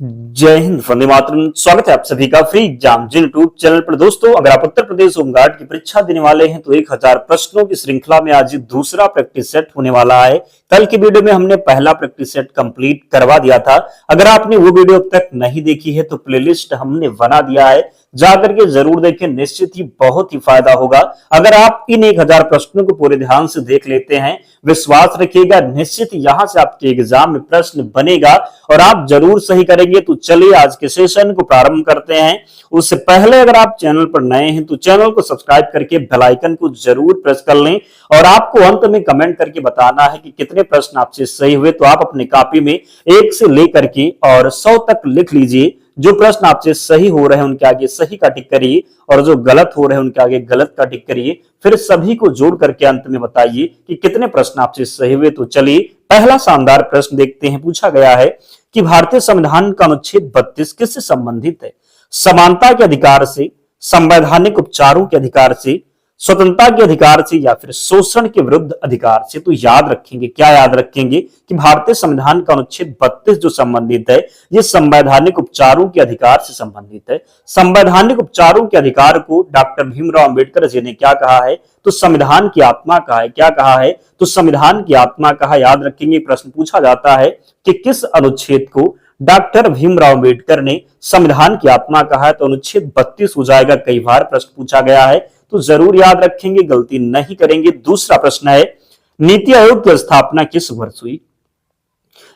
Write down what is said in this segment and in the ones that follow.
जय हिंद, वंदे मातरम। स्वागत है आप सभी का फ्री एग्जाम यूट्यूब चैनल पर। दोस्तों, अगर आप उत्तर प्रदेश होमगार्ड की परीक्षा देने वाले हैं तो 1000 प्रश्नों की श्रृंखला में आज दूसरा प्रैक्टिस सेट होने वाला है। कल की वीडियो में हमने पहला प्रैक्टिस सेट कंप्लीट करवा दिया था। अगर आपने वो वीडियो अब तक नहीं देखी है तो प्लेलिस्ट हमने बना दिया है, जाकर के जरूर देखें, निश्चित ही बहुत ही फायदा होगा। अगर आप इन 1000 प्रश्नों को पूरे ध्यान से देख लेते हैं, विश्वास रखिएगा निश्चित यहां से आपके एग्जाम में प्रश्न बनेगा और आप जरूर सही करेंगे। तो चलिए आज के सेशन को प्रारंभ करते हैं। उससे पहले अगर आप चैनल पर नए हैं तो चैनल को सब्सक्राइब करके बेल आइकन को जरूर प्रेस कर लें और आपको अंत में कमेंट करके बताना है कि कितने प्रश्न आपसे सही हुए। तो आप अपनी कॉपी में 1 से लेकर के और 100 तक लिख लीजिए। जो प्रश्न आपसे सही हो रहे हैं उनके आगे सही का टिक करिए और जो गलत हो रहे हैं उनके आगे गलत का टिक करिए। फिर सभी को जोड़ करके अंत में बताइए कि कितने प्रश्न आपसे सही हुए। तो चलिए पहला शानदार प्रश्न देखते हैं। पूछा गया है कि भारतीय संविधान का अनुच्छेद 32 किससे संबंधित है? समानता के अधिकार से, संवैधानिक उपचारों के अधिकार से, स्वतंत्रता के अधिकार से या फिर शोषण के विरुद्ध अधिकार से। तो याद रखेंगे, क्या याद रखेंगे कि भारतीय संविधान का अनुच्छेद 32 जो संबंधित है ये संवैधानिक उपचारों के अधिकार से संबंधित है। संवैधानिक उपचारों के अधिकार को डॉक्टर भीमराव अंबेडकर जी ने क्या कहा है? तो संविधान की आत्मा कहा है। क्या कहा है? तो संविधान की आत्मा कहा। याद रखेंगे, प्रश्न पूछा जाता है कि किस अनुच्छेद को डॉक्टर भीमराव अंबेडकर ने संविधान की आत्मा कहा है? तो अनुच्छेद 32 हो जाएगा। कई बार प्रश्न पूछा गया है तो जरूर याद रखेंगे, गलती नहीं करेंगे। दूसरा प्रश्न है, नीति आयोग की स्थापना किस वर्ष हुई?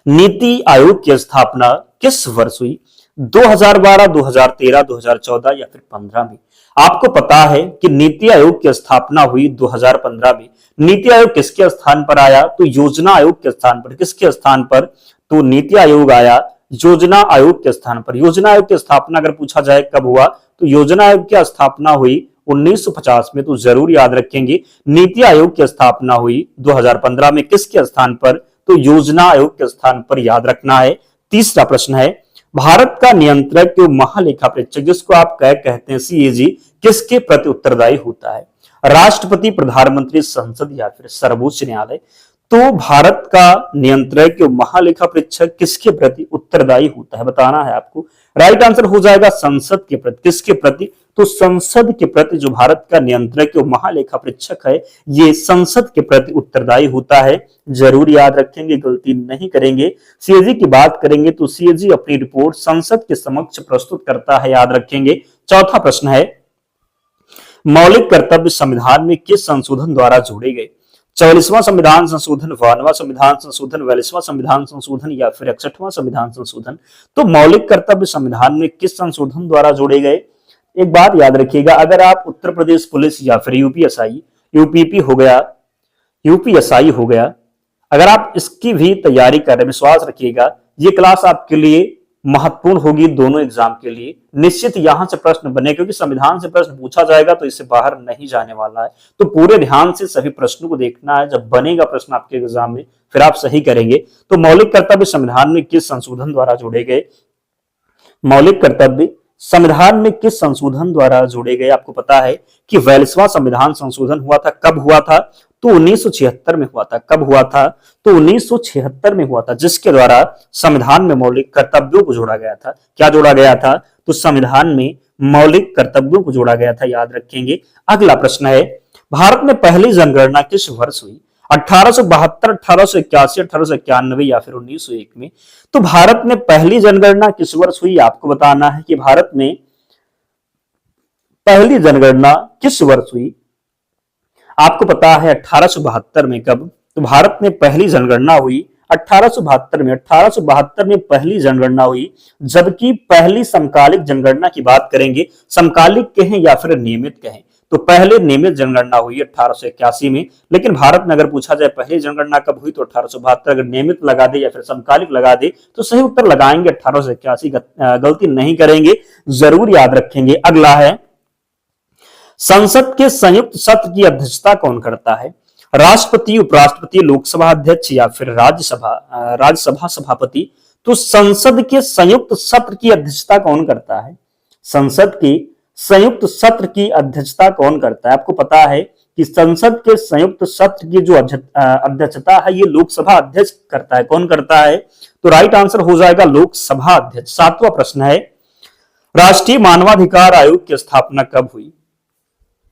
नीति आयोग की स्थापना किस वर्ष हुई? 2012, 2013, 2014 या फिर 15 में? आपको पता है कि नीति आयोग की स्थापना हुई 2015 में। नीति आयोग किसके स्थान पर आया? तो योजना आयोग के स्थान पर। किसके स्थान पर? तो नीति आयोग आया योजना आयोग के स्थान पर। योजना आयोग की स्थापना अगर पूछा जाए कब हुआ तो योजना आयोग की स्थापना हुई 1950 में। तो जरूर याद रखेंगे, नीति आयोग की स्थापना हुई 2015 में। किसके स्थान पर? तो योजना आयोग के स्थान पर, याद रखना है। तीसरा प्रश्न है, भारत का नियंत्रक एवं महालेखा परीक्षक जिसको आप कहते हैं सीएजी किसके प्रति उत्तरदायी होता है? राष्ट्रपति, प्रधानमंत्री, संसद या फिर सर्वोच्च न्यायालय? तो भारत का नियंत्रक एवं महालेखा परीक्षक किसके प्रति उत्तरदायी होता है बताना है आपको। राइट आंसर हो जाएगा संसद के प्रति। किसके प्रति? तो संसद के प्रति जो भारत का नियंत्रक एवं महालेखा परीक्षक है ये संसद के प्रति उत्तरदायी होता है। जरूर याद रखेंगे, गलती नहीं करेंगे। सीएजी की बात करेंगे तो सीएजी अपनी रिपोर्ट संसद के समक्ष प्रस्तुत करता है, याद रखेंगे। चौथा प्रश्न है, मौलिक कर्तव्य संविधान में किस संशोधन द्वारा जोड़े गए? 44वां संविधान संशोधन, 52वां संविधान संशोधन, 42वां संविधान संशोधन या फिर 61वां संविधान संशोधन? तो मौलिक कर्तव्य संविधान में किस संशोधन द्वारा जोड़े गए? एक बात याद रखिएगा, अगर आप उत्तर प्रदेश पुलिस या फिर यूपीएसआई, यूपीपी हो गया, यूपीएसआई हो गया, अगर आप इसकी भी तैयारी कर रहे हैं, विश्वास रखिएगा ये क्लास आपके लिए महत्वपूर्ण होगी दोनों एग्जाम के लिए। निश्चित यहां से प्रश्न बने, क्योंकि संविधान से प्रश्न पूछा जाएगा तो इससे बाहर नहीं जाने वाला है। तो पूरे ध्यान से सभी प्रश्नों को देखना है। जब बनेगा प्रश्न आपके एग्जाम में फिर आप सही करेंगे। तो मौलिक कर्तव्य संविधान में किस संशोधन द्वारा जोड़े गए? मौलिक कर्तव्य संविधान में किस संशोधन द्वारा जोड़े गए? आपको पता है कि 42वां संविधान संशोधन हुआ था। कब हुआ था? तो 1976 में हुआ था। कब हुआ था? तो 1976 में हुआ था, जिसके द्वारा संविधान में मौलिक कर्तव्यों को जोड़ा गया था। क्या जोड़ा गया था? तो संविधान में मौलिक कर्तव्यों को जोड़ा गया था, याद रखेंगे। अगला प्रश्न है, भारत में पहली जनगणना किस वर्ष हुई? 1872, 1881, 1891 या फिर 1901 में? तो भारत में पहली जनगणना किस वर्ष हुई? आपको बताना है कि भारत में पहली जनगणना किस वर्ष हुई। आपको पता है 1872 में। कब? तो भारत में पहली जनगणना हुई 1872 में। 1872 में पहली जनगणना हुई, जबकि पहली समकालिक जनगणना की बात करेंगे, समकालिक कहें या फिर नियमित कहें, तो पहले नियमित जनगणना हुई 1881 में। लेकिन भारत में अगर पूछा जाए पहली जनगणना कब हुई तो 1872। अगर नियमित लगा दे या फिर समकालिक लगा दे तो सही उत्तर लगाएंगे 1881। गलती नहीं करेंगे, जरूर याद रखेंगे। अगला है, संसद के संयुक्त सत्र की अध्यक्षता कौन करता है? राष्ट्रपति, उपराष्ट्रपति, लोकसभा अध्यक्ष या फिर राज्यसभा सभापति? तो संसद के संयुक्त सत्र की अध्यक्षता कौन करता है? संसद के संयुक्त सत्र की अध्यक्षता कौन करता है? आपको पता है कि संसद के संयुक्त सत्र की जो अध्यक्षता है ये लोकसभा अध्यक्ष करता है। कौन करता है? तो राइट आंसर हो जाएगा लोकसभा अध्यक्ष। 7वां प्रश्न है, राष्ट्रीय मानवाधिकार आयोग की स्थापना कब हुई?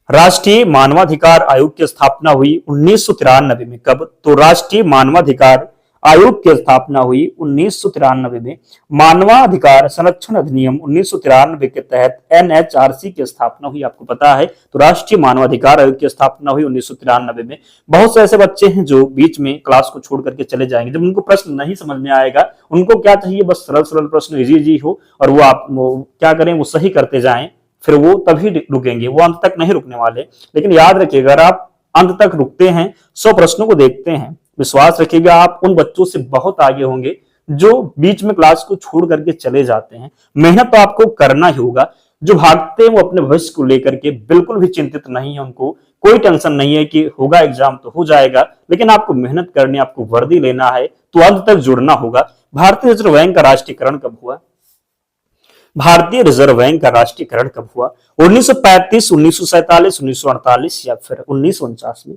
राष्ट्रीय मानवाधिकार आयोग की स्थापना हुई 1993 में। कब? तो राष्ट्रीय मानवाधिकार आयोग की स्थापना हुई 1993 में। मानवाधिकार संरक्षण अधिनियम 1993 के तहत एनएचआरसी की स्थापना हुई, आपको पता है। तो राष्ट्रीय मानवाधिकार आयोग की स्थापना हुई 1993 में। बहुत से ऐसे बच्चे हैं जो बीच में क्लास को छोड़ करके चले जाएंगे, जब उनको प्रश्न नहीं समझ में आएगा, उनको क्या चाहिए, बस सरल सरल प्रश्न इजी हो और वो आप क्या करें, वो सही करते जाएं, फिर वो तभी रुकेंगे, वो अंत तक नहीं रुकने वाले। लेकिन याद रखिएगा, अगर आप अंत तक रुकते हैं, 100 प्रश्नों को देखते हैं, विश्वास रखिएगा आप उन बच्चों से बहुत आगे होंगे जो बीच में क्लास को छोड़ करके चले जाते हैं। मेहनत तो आपको करना ही होगा। जो भागते हैं वो अपने भविष्य को लेकर के बिल्कुल भी चिंतित नहीं है, उनको कोई टेंशन नहीं है कि होगा एग्जाम तो हो जाएगा, लेकिन आपको मेहनत करनी, आपको वर्दी लेना है, तो अंत तक जुड़ना होगा। भारतीय रिजर्व बैंक का राष्ट्रीयकरण कब हुआ? भारतीय रिजर्व बैंक का राष्ट्रीयकरण कब हुआ? 1935, 1947, 1948 या फिर 1949 में?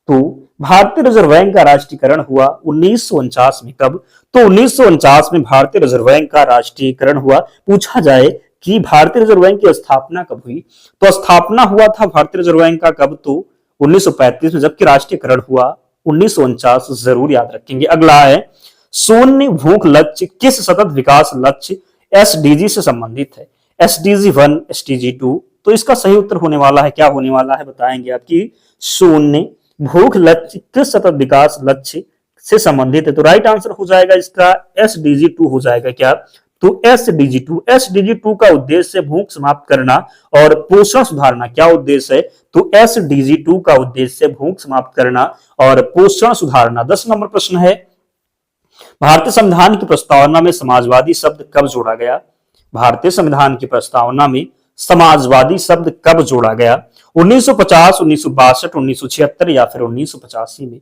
तो भारतीय रिजर्व बैंक का राष्ट्रीयकरण हुआ 1949 में। कब? तो 1949 में भारतीय रिजर्व बैंक का राष्ट्रीयकरण हुआ। पूछा जाए कि भारतीय रिजर्व बैंक की स्थापना कब हुई, तो स्थापना हुआ था भारतीय रिजर्व बैंक का कब? तो 1935 में, जबकि राष्ट्रीयकरण हुआ 1949। जरूर याद रखेंगे। अगला है, शून्य भूख लक्ष्य किस सतत विकास लक्ष्य एसडीजी से संबंधित है? SDG 1, SDG 2। तो इसका सही उत्तर होने वाला है, क्या होने वाला है बताएंगे आपकी, शून्य भूख लक्ष्य किस सतत विकास लक्ष्य से संबंधित है? तो राइट आंसर हो जाएगा इसका एसडीजी 2 हो जाएगा। क्या? तो एसडीजी 2। एसडीजी 2 का उद्देश्य है भूख समाप्त करना और पोषण सुधारना। क्या उद्देश्य है? तो एसडीजी 2 का उद्देश्य भूख समाप्त करना और पोषण सुधारना। 10 नंबर प्रश्न है, भारतीय संविधान की प्रस्तावना में समाजवादी शब्द कब जोड़ा गया? भारतीय संविधान की प्रस्तावना में समाजवादी शब्द कब जोड़ा गया? 1950, 1962, 1976 या फिर 1985 में?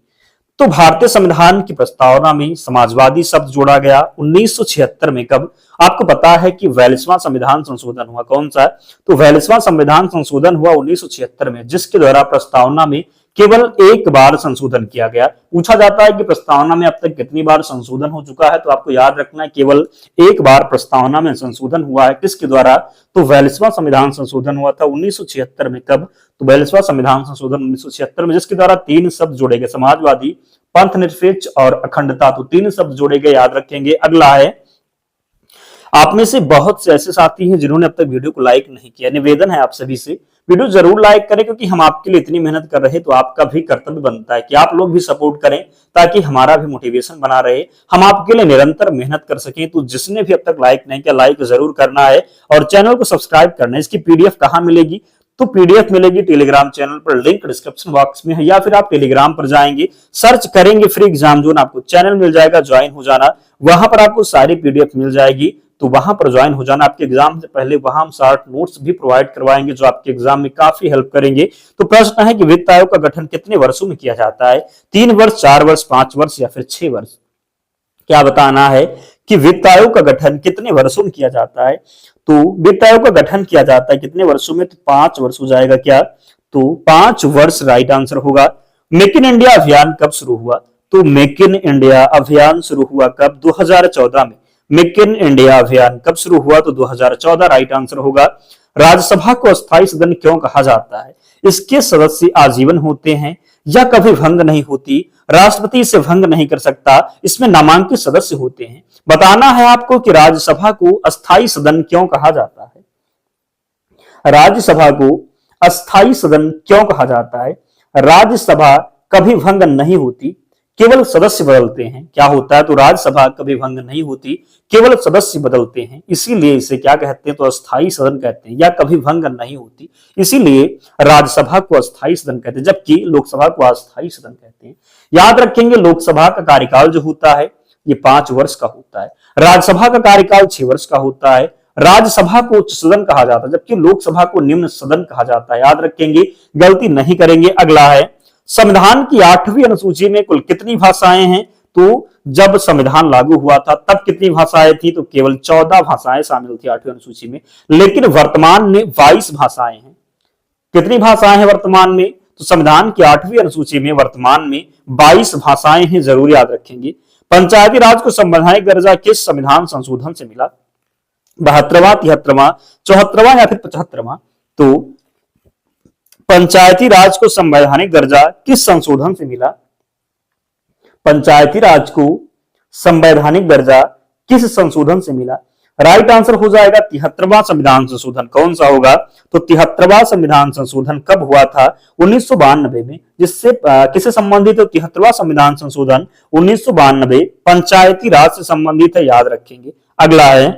तो भारतीय संविधान की प्रस्तावना में समाजवादी शब्द जोड़ा गया 1976 में। कब? आपको पता है कि 42वां संविधान संशोधन हुआ। कौन सा? तो 42वां संविधान संशोधन हुआ 1976 में, जिसके द्वारा प्रस्तावना में केवल एक बार संशोधन किया गया। पूछा जाता है कि प्रस्तावना में अब तक कितनी बार संशोधन हो चुका है, तो आपको याद रखना है केवल एक बार प्रस्तावना में संशोधन हुआ है। किसके द्वारा? तो 42वां संविधान संशोधन हुआ था 1976 में। कब? तो 42वां संविधान संशोधन 1976 में, जिसके द्वारा 3 शब्द जोड़े गए, समाजवादी, पंथ निरपेक्ष और अखंडता। तो 3 शब्द जोड़े गए, याद रखेंगे। अगला है, आप में से बहुत से ऐसे साथी हैं जिन्होंने अब तक वीडियो को लाइक नहीं किया। निवेदन है आप सभी से, वीडियो जरूर लाइक करें, क्योंकि हम आपके लिए इतनी मेहनत कर रहे हैं, तो आपका भी कर्तव्य बनता है कि आप लोग भी सपोर्ट करें, ताकि हमारा भी मोटिवेशन बना रहे, हम आपके लिए निरंतर मेहनत कर सकें। तो जिसने भी अब तक लाइक नहीं किया, लाइक जरूर करना है और चैनल को सब्सक्राइब करना है। इसकी पीडीएफ कहाँ मिलेगी? तो पीडीएफ मिलेगी टेलीग्राम चैनल पर, लिंक डिस्क्रिप्शन बॉक्स में है, या फिर आप टेलीग्राम पर जाएंगे, सर्च करेंगे फ्री एग्जाम जोन, आपको चैनल मिल जाएगा, ज्वाइन हो जाना। वहां पर आपको सारी पीडीएफ मिल जाएगी, तो वहां पर ज्वाइन हो जाना। आपके एग्जाम से पहले वहां हम शॉर्ट नोट्स भी प्रोवाइड करवाएंगे, जो आपके एग्जाम में काफी हेल्प करेंगे। तो प्रश्न है कि वित्त आयोग का गठन कितने वर्षों में किया जाता है? 3 वर्ष, 4 वर्ष, 5 वर्ष या फिर 6 वर्ष? क्या बताना है कि वित्त आयोग का गठन कितने वर्षों में किया जाता है? तो वित्त आयोग का गठन किया जाता है कितने वर्षों में? तो 5 वर्ष हो जाएगा। क्या? तो 5 वर्ष राइट आंसर होगा। मेक इन इंडिया अभियान कब शुरू हुआ? तो मेक इन इंडिया अभियान शुरू हुआ कब? 2014 में। मेक इन इंडिया अभियान कब शुरू हुआ? तो 2014 राइट आंसर होगा। राज्यसभा को अस्थायी सदन क्यों कहा जाता है? इसके सदस्य आजीवन होते हैं या कभी भंग नहीं होती, राष्ट्रपति इसे भंग नहीं कर सकता, इसमें नामांकित सदस्य होते हैं। बताना है आपको कि राज्यसभा को अस्थायी सदन क्यों कहा जाता है। राज्यसभा को अस्थायी सदन क्यों कहा जाता है? राज्यसभा कभी भंग नहीं होती, केवल सदस्य बदलते हैं। क्या होता है? तो राज्यसभा कभी भंग नहीं होती, केवल सदस्य बदलते हैं, इसीलिए इसे क्या कहते हैं? तो अस्थायी सदन कहते हैं, या कभी भंग नहीं होती, इसीलिए राज्यसभा को अस्थायी सदन कहते हैं, जबकि लोकसभा को अस्थायी सदन कहते हैं। याद रखेंगे, लोकसभा का कार्यकाल जो होता है ये 5 वर्ष का होता है, राज्यसभा का कार्यकाल 6 वर्ष का होता है। राज्यसभा को उच्च सदन कहा जाता है, जबकि लोकसभा को निम्न सदन कहा जाता है। याद रखेंगे, गलती नहीं करेंगे। अगला है, संविधान की 8वीं अनुसूची में कुल कितनी भाषाएं हैं? तो जब संविधान लागू हुआ था तब कितनी भाषाएं थी? तो केवल 14 भाषाएं शामिल थी 8वीं अनुसूची में, लेकिन वर्तमान में 22 भाषाएं हैं। कितनी भाषाएं हैं वर्तमान में? तो तो संविधान की 8वीं अनुसूची में वर्तमान में 22 भाषाएं हैं, जरूर याद रखेंगे। पंचायती राज को संवैधानिक दर्जा किस संविधान संशोधन से मिला? 72वां, 73वां, 74वां या फिर 75वां? तो पंचायती राज को संवैधानिक दर्जा किस संशोधन से मिला? पंचायती राज को संवैधानिक दर्जा किस संशोधन से मिला? राइट आंसर हो जाएगा 73वां संविधान संशोधन। कौन सा होगा? तो 73वां संविधान संशोधन कब हुआ था? 1992 में। जिससे किससे संबंधित है? 73वां संविधान संशोधन 1992 पंचायती राज से संबंधित है, याद रखेंगे। अगला है,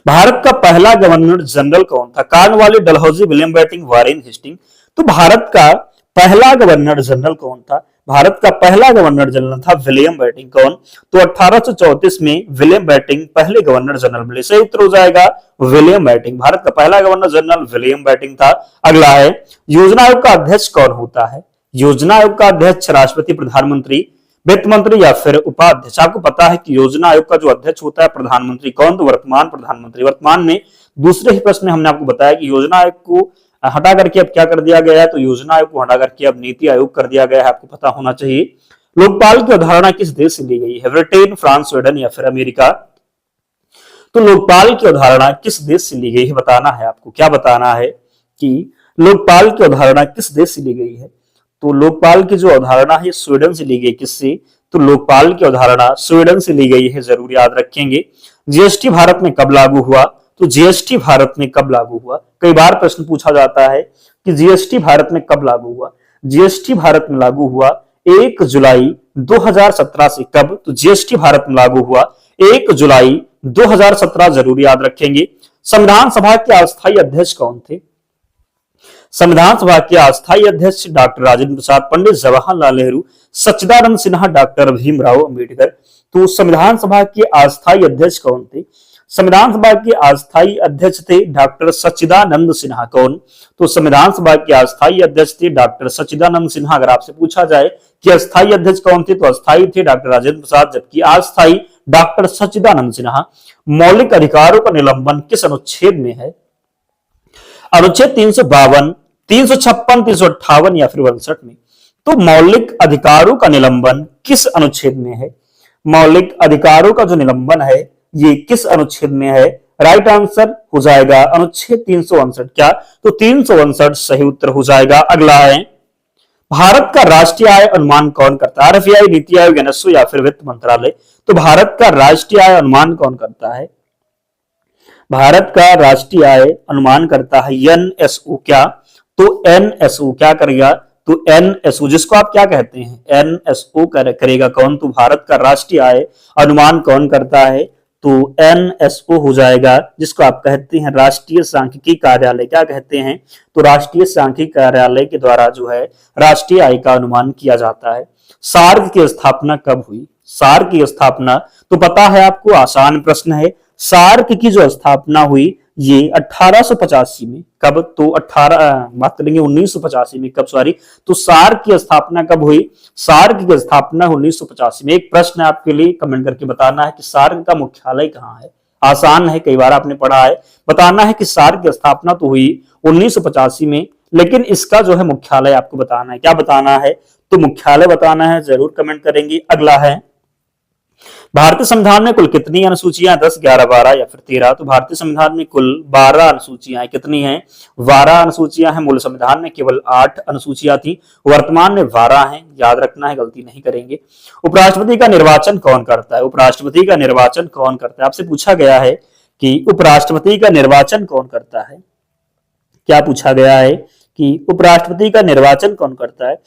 भारत का पहला गवर्नर जनरल कौन था? Cornwallis, Dalhousie, William Bentinck, Warren Hastings. तो भारत का पहला गवर्नर जनरल कौन था? भारत का पहला गवर्नर जनरल था विलियम बेंटिक। कौन? तो 1834 में विलियम बेंटिक पहले गवर्नर जनरल बने। सही उत्तर हो जाएगा विलियम बेंटिक। भारत का पहला गवर्नर जनरल विलियम बेंटिक था। अगला है, योजना आयोग का अध्यक्ष कौन होता है? योजना आयोग का अध्यक्ष राष्ट्रपति, प्रधानमंत्री, वित्त मंत्री या फिर उपाध्यक्ष? आपको पता है कि योजना आयोग का जो अध्यक्ष होता है प्रधानमंत्री। कौन? तो वर्तमान प्रधानमंत्री। वर्तमान में दूसरे ही प्रश्न में हमने आपको बताया कि योजना आयोग को हटा करके अब क्या कर दिया गया है? तो योजना आयोग को हटा करके अब नीति आयोग कर दिया गया है, आपको पता होना चाहिए। लोकपाल की अवधारणा किस देश से ली गई है? ब्रिटेन, फ्रांस, स्वीडन या फिर अमेरिका? तो लोकपाल की अवधारणा किस देश से ली गई है बताना है आपको। क्या बताना है कि लोकपाल की अवधारणा किस देश से ली गई है? तो लोकपाल की जो अवधारणा है स्वीडन से ली गई। किससे? तो लोकपाल की अवधारणा स्वीडन से ली गई है, जरूर याद रखेंगे। जीएसटी भारत में कब लागू हुआ? तो जीएसटी भारत में कब लागू हुआ? कई बार प्रश्न पूछा जाता है कि जीएसटी भारत में कब लागू हुआ। जीएसटी भारत में लागू हुआ 1 जुलाई 2017 से। कब? तो जीएसटी भारत में लागू हुआ 1 जुलाई 2017, जरूर याद रखेंगे। संविधान सभा के अस्थायी अध्यक्ष कौन थे? संविधान सभा के अस्थायी अध्यक्ष डॉक्टर राजेंद्र प्रसाद, पंडित जवाहरलाल नेहरू, सच्चिदानंद सिन्हा, डॉक्टर भीमराव अंबेडकर। तो संविधान सभा के अस्थायी अध्यक्ष कौन थे? संविधान सभा के अस्थायी अध्यक्ष थे डॉक्टर सच्चिदानंद सिन्हा। कौन? तो संविधान सभा के अस्थायी अध्यक्ष थे डॉक्टर सच्चिदानंद सिन्हा। अगर आपसे पूछा जाए कि अस्थायी अध्यक्ष कौन थे, तो अस्थायी थे डॉक्टर राजेंद्र प्रसाद, जबकि अस्थायी डॉक्टर सच्चिदानंद सिन्हा। मौलिक अधिकारों का निलंबन किस अनुच्छेद में है? अनुच्छेद 352, 356, 358 या फिर 62 में? तो मौलिक अधिकारों का निलंबन किस अनुच्छेद में है? मौलिक अधिकारों का जो निलंबन है ये किस अनुच्छेद में है? राइट आंसर हो जाएगा अनुच्छेद 359। क्या? तो 359 सही उत्तर हो जाएगा। अगला है, भारत का राष्ट्रीय आय अनुमान कौन करता है? आरबीआई, नीति आयोग, एनएसओ या फिर वित्त मंत्रालय? तो भारत का राष्ट्रीय आय अनुमान कौन करता है? भारत का राष्ट्रीय आय अनुमान करता है एनएसओ। क्या? तो एनएसओ क्या करेगा? तो एनएसओ, जिसको आप क्या कहते हैं, एनएसओ करेगा। कौन? तो भारत का राष्ट्रीय आय अनुमान कौन करता है? तो एनएसओ हो जाएगा, जिसको आप कहते हैं राष्ट्रीय सांख्यिकी कार्यालय। क्या कहते हैं? तो राष्ट्रीय सांख्यिकी कार्यालय के द्वारा जो है राष्ट्रीय आय का अनुमान किया जाता है। सार्क की स्थापना कब हुई? सार्क की स्थापना तो पता है आपको, आसान प्रश्न है। सार्क की जो स्थापना हुई ये 1885 में। कब? तो 1985 में। कब? सॉरी, तो सार्क की स्थापना कब हुई? सार्क की स्थापना 1985 में। एक प्रश्न है आपके लिए, कमेंट करके बताना है कि सार्क का मुख्यालय कहाँ है। आसान है, कई बार आपने पढ़ा है। बताना है कि सार्क की स्थापना तो हुई 1985 में, लेकिन इसका जो है मुख्यालय आपको बताना है। क्या बताना है? तो मुख्यालय बताना है, जरूर कमेंट करेंगे। अगला है, भारतीय संविधान में कुल कितनी अनुसूचियां? 10, 11, 12 या फिर 13? तो भारतीय संविधान में कुल 12 अनुसूचियां। कितनी हैं? 12 अनुसूचियां हैं। मूल संविधान में केवल 8 अनुसूचियां थी, वर्तमान में 12 हैं। याद रखना है, गलती नहीं करेंगे। उपराष्ट्रपति का निर्वाचन कौन करता है? उपराष्ट्रपति का निर्वाचन कौन करता है? आपसे पूछा गया है कि उपराष्ट्रपति का निर्वाचन कौन करता है। क्या पूछा गया है कि उपराष्ट्रपति का निर्वाचन कौन करता है?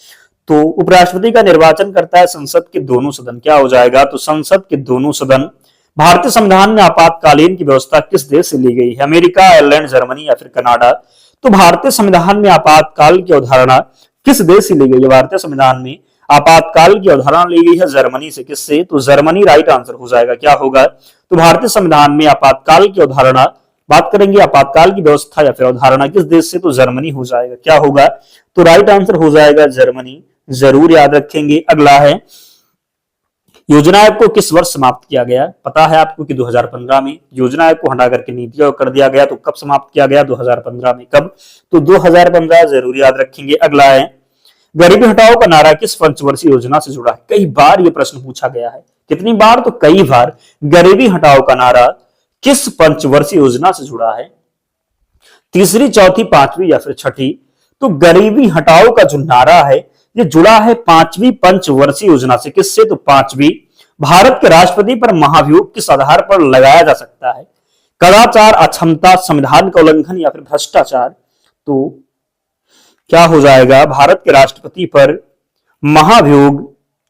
तो उपराष्ट्रपति का निर्वाचन करता है संसद के दोनों सदन। क्या हो जाएगा? तो संसद के दोनों सदन। भारतीय संविधान में आपातकालीन की व्यवस्था किस देश से ली गई है? अमेरिका, आयरलैंड, जर्मनी या फिर कनाडा? तो भारतीय संविधान में आपातकाल की अवधारणा किस देश से ली गई है? भारतीय संविधान में आपातकाल की अवधारणा ली गई है जर्मनी से। किससे? तो जर्मनी राइट आंसर हो जाएगा। क्या होगा? तो भारतीय संविधान में आपातकाल की अवधारणा, बात करेंगे आपातकाल की व्यवस्था या फिर अवधारणा किस देश से? तो जर्मनी हो जाएगा। क्या होगा? तो राइट आंसर हो जाएगा जर्मनी, जरूर याद रखेंगे। अगला है, योजना आयोग को किस वर्ष समाप्त किया गया? पता है आपको कि 2015 में योजना आयोग को हटा करके नीति आयोग कर दिया गया। तो कब समाप्त किया गया? 2015 में। कब? तो 2015 जरूर याद रखेंगे। अगला है, गरीबी हटाओ का नारा किस पंचवर्षीय योजना से जुड़ा है? कई बार यह प्रश्न पूछा गया है। कितनी बार? तो कई बार। गरीबी हटाओ का नारा किस पंचवर्षीय योजना से जुड़ा है? तीसरी, चौथी, पांचवी या फिर छठी? तो गरीबी हटाओ का जो नारा है ये जुड़ा है पांचवी पंचवर्षीय योजना से। किससे? तो पांचवी। भारत के राष्ट्रपति पर महाभियोग किस आधार पर लगाया जा सकता है? कदाचार, अक्षमता, संविधान का उल्लंघन या फिर भ्रष्टाचार? तो क्या हो जाएगा? भारत के राष्ट्रपति पर महाभियोग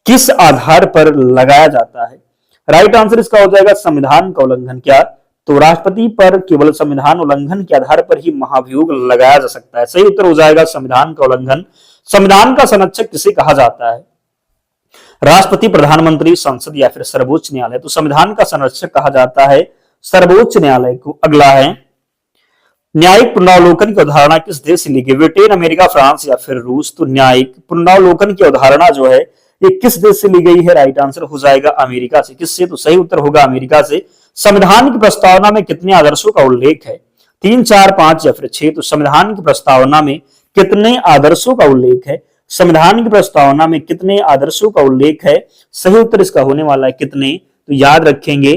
किस आधार पर लगाया जाता है? राइट आंसर इसका हो जाएगा संविधान का उल्लंघन। क्या? तो राष्ट्रपति पर केवल संविधान उल्लंघन के आधार पर ही महाभियोग लगाया जा सकता है। सही उत्तर हो जाएगा संविधान का उल्लंघन। संविधान का संरक्षक किसे कहा जाता है? राष्ट्रपति, प्रधानमंत्री, संसद या फिर सर्वोच्च न्यायालय? तो संविधान का संरक्षक कहा जाता है सर्वोच्च न्यायालय को। अगला है, न्यायिक पुनरावलोकन की अवधारणा किस देश से ली गई? ब्रिटेन, अमेरिका, फ्रांस या फिर रूस? तो न्यायिक पुनरावलोकन की अवधारणा जो है ये किस देश से ली गई है? राइट आंसर हो जाएगा अमेरिका से। किससे? तो सही उत्तर होगा अमेरिका से। संविधान की प्रस्तावना में कितने आदर्शों का उल्लेख है? 3, 4, 5 या फिर 6? तो संविधान की प्रस्तावना में कितने आदर्शों का उल्लेख है? संविधान की प्रस्तावना में कितने आदर्शों का उल्लेख है? सही उत्तर इसका होने वाला है कितने? तो याद रखेंगे